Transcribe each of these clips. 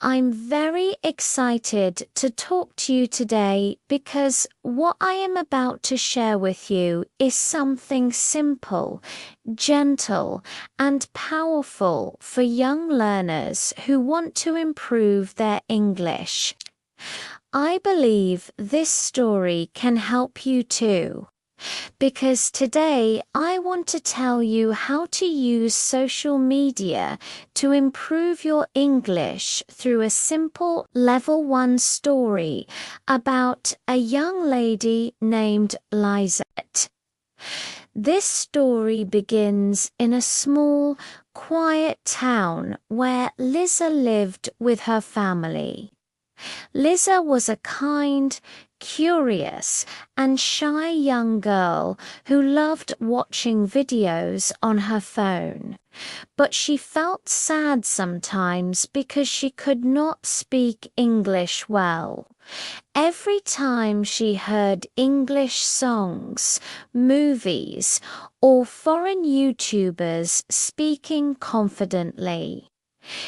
I'm very excited to talk to you today because what I am about to share with you is something simple, gentle, and powerful for young learners who want to improve their English. I believe this story can help you too, because today I want to tell you how to use social media to improve your English through a simple Level 1 story about a young lady named Liza. This story begins in a small, quiet town where Liza lived with her family. Liza was a kind, curious, and shy young girl who loved watching videos on her phone. But she felt sad sometimes because she could not speak English well. Every time she heard English songs, movies, or foreign YouTubers speaking confidently,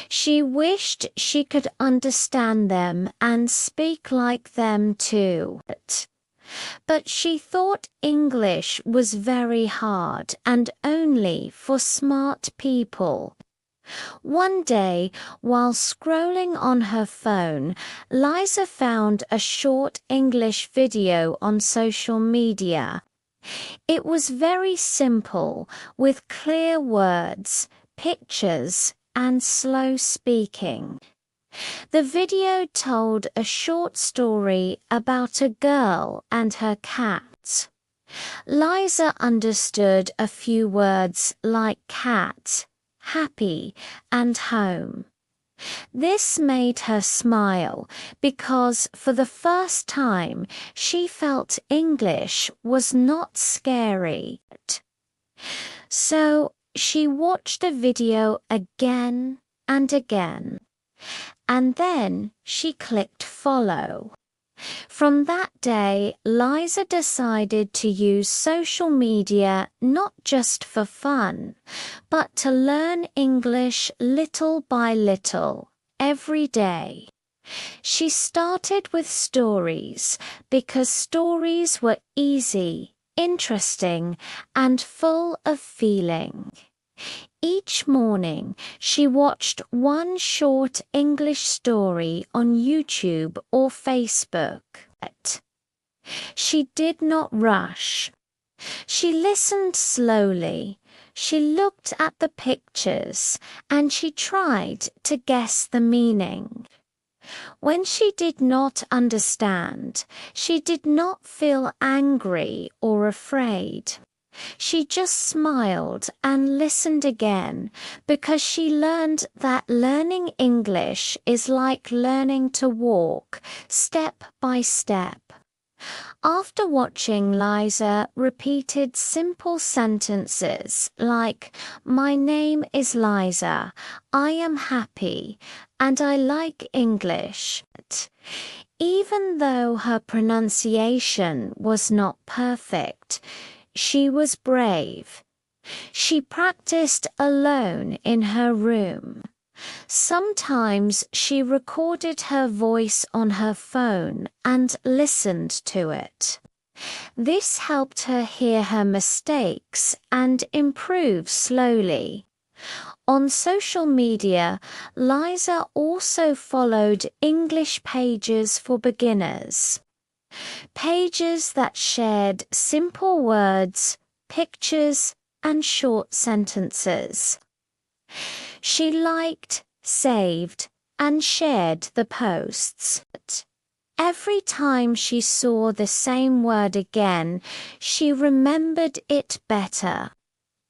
she wished she could understand them and speak like them too. But she thought English was very hard and only for smart people. One day, while scrolling on her phone, Liza found a short English video on social media. It was very simple, with clear words, pictures, and slow speaking. The video told a short story about a girl and her cat. Liza understood a few words like cat, happy, and home. This made her smile because for the first time she felt English was not scary. So she watched the video again and again, and then she clicked follow. From that day, Liza decided to use social media not just for fun, but to learn English little by little, every day. She started with stories because stories were easy, interesting, and full of feeling. Each morning, she watched one short English story on YouTube or Facebook. She did not rush. She listened slowly. She looked at the pictures and she tried to guess the meaning. When she did not understand, she did not feel angry or afraid. She just smiled and listened again because she learned that learning English is like learning to walk, step by step. After watching, Liza repeated simple sentences like, "My name is Liza, I am happy, and I like English." Even though her pronunciation was not perfect, she was brave. She practiced alone in her room. Sometimes she recorded her voice on her phone and listened to it. This helped her hear her mistakes and improve slowly. On social media, Liza also followed English pages for beginners. Pages that shared simple words, pictures, and short sentences. She liked, saved, and shared the posts. Every time she saw the same word again, she remembered it better.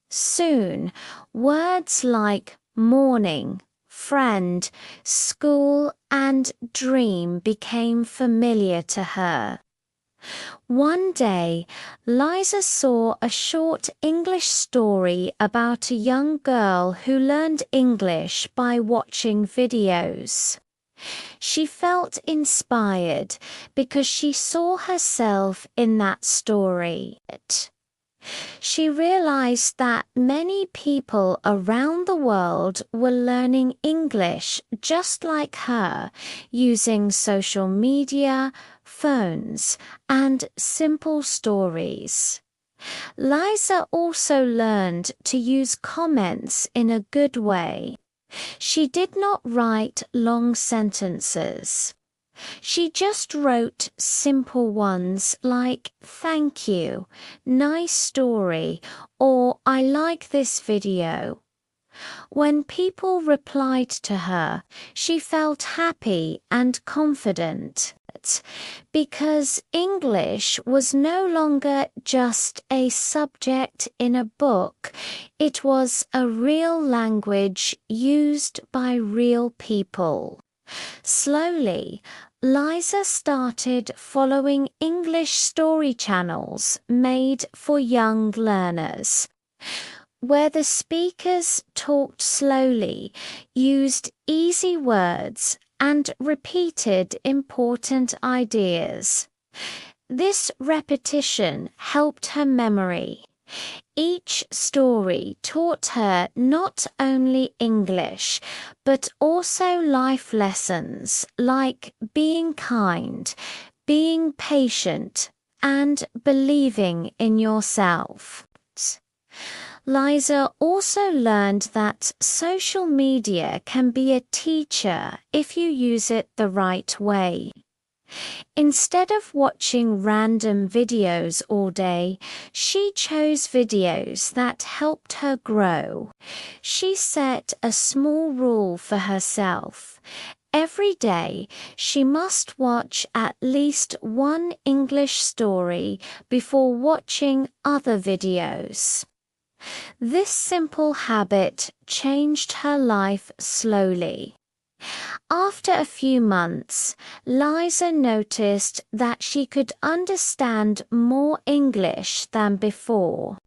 Soon, words like morning, friend, school, and dream became familiar to her. One day, Liza saw a short English story about a young girl who learned English by watching videos. She felt inspired because she saw herself in that story. She realized that many people around the world were learning English just like her, using social media, phones, and simple stories. Liza also learned to use comments in a good way. She did not write long sentences. She just wrote simple ones like "Thank you," "Nice story," or "I like this video." When people replied to her, she felt happy and confident because English was no longer just a subject in a book, it was a real language used by real people. Slowly, Liza started following English story channels made for young learners, where the speakers talked slowly, used easy words, and repeated important ideas. This repetition helped her memory. Each story taught her not only English, but also life lessons like being kind, being patient, and believing in yourself. Liza also learned that social media can be a teacher if you use it the right way. Instead of watching random videos all day, she chose videos that helped her grow. She set a small rule for herself. Every day, she must watch at least one English story before watching other videos. This simple habit changed her life slowly. After a few months, Liza noticed that she could understand more English than before.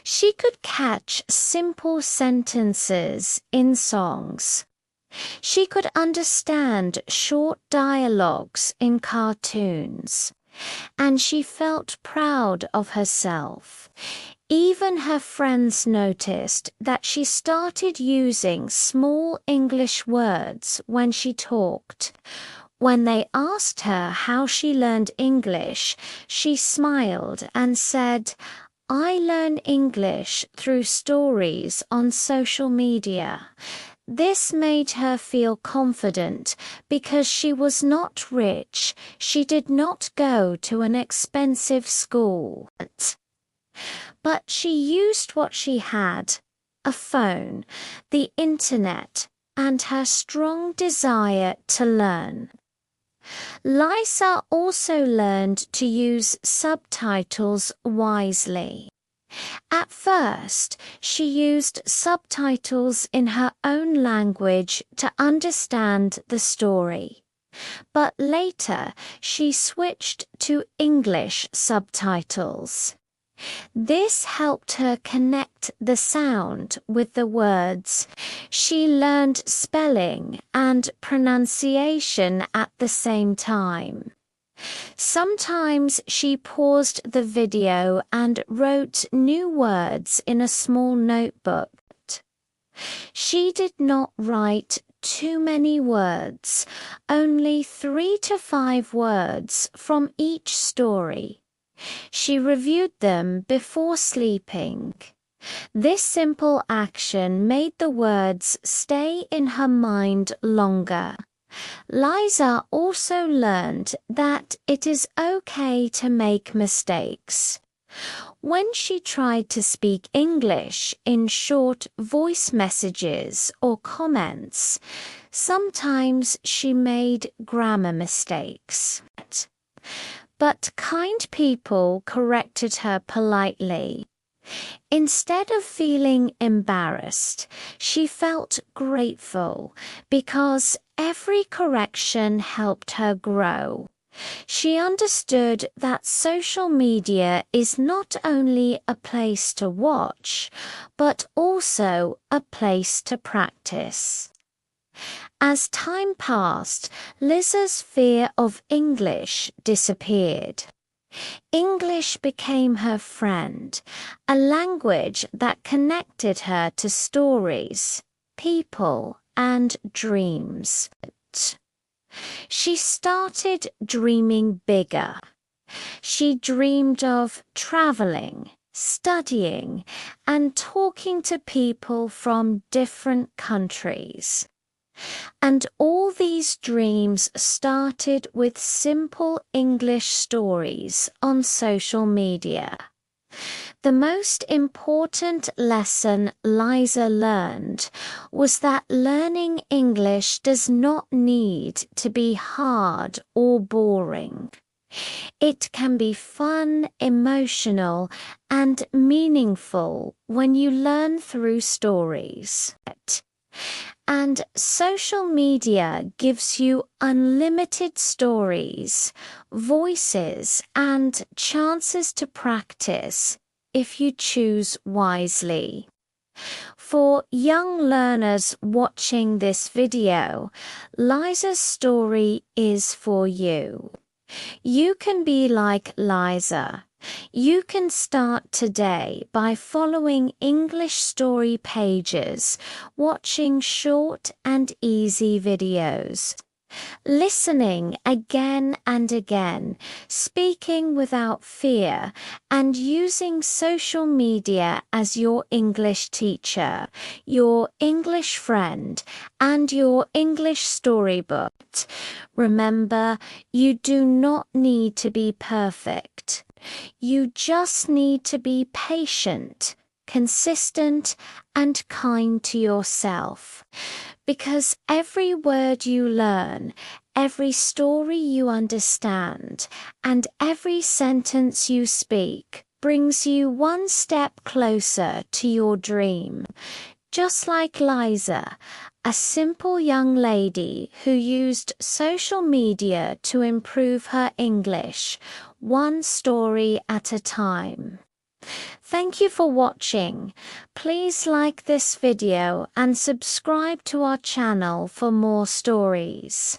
She could catch simple sentences in songs. She could understand short dialogues in cartoons. And she felt proud of herself. Even her friends noticed that she started using small English words when she talked. When they asked her how she learned English, she smiled and said, "I learn English through stories on social media." This made her feel confident because she was not rich. She did not go to an expensive school. But she used what she had: a phone, the internet, and her strong desire to learn. Liza also learned to use subtitles wisely. At first, she used subtitles in her own language to understand the story. But later, she switched to English subtitles. This helped her connect the sound with the words. She learned spelling and pronunciation at the same time. Sometimes she paused the video and wrote new words in a small notebook. She did not write too many words, only 3 to 5 words from each story. She reviewed them before sleeping. This simple action made the words stay in her mind longer. Liza also learned that it is okay to make mistakes. When she tried to speak English in short voice messages or comments, sometimes she made grammar mistakes. But kind people corrected her politely. Instead of feeling embarrassed, she felt grateful because every correction helped her grow. She understood that social media is not only a place to watch, but also a place to practice. As time passed, Liza's fear of English disappeared. English became her friend, a language that connected her to stories, people, and dreams. She started dreaming bigger. She dreamed of traveling, studying, and talking to people from different countries. And all these dreams started with simple English stories on social media. The most important lesson Liza learned was that learning English does not need to be hard or boring. It can be fun, emotional, and meaningful when you learn through stories. And social media gives you unlimited stories, voices, and chances to practice if you choose wisely. For young learners watching this video, Liza's story is for you. You can be like Liza. You can start today by following English story pages, watching short and easy videos, listening again and again, speaking without fear, and using social media as your English teacher, your English friend, and your English storybook. Remember, you do not need to be perfect. You just need to be patient, consistent, and kind to yourself. Because every word you learn, every story you understand, and every sentence you speak brings you one step closer to your dream. Just like Liza, a simple young lady who used social media to improve her English, one story at a time. Thank you for watching. Please like this video and subscribe to our channel for more stories.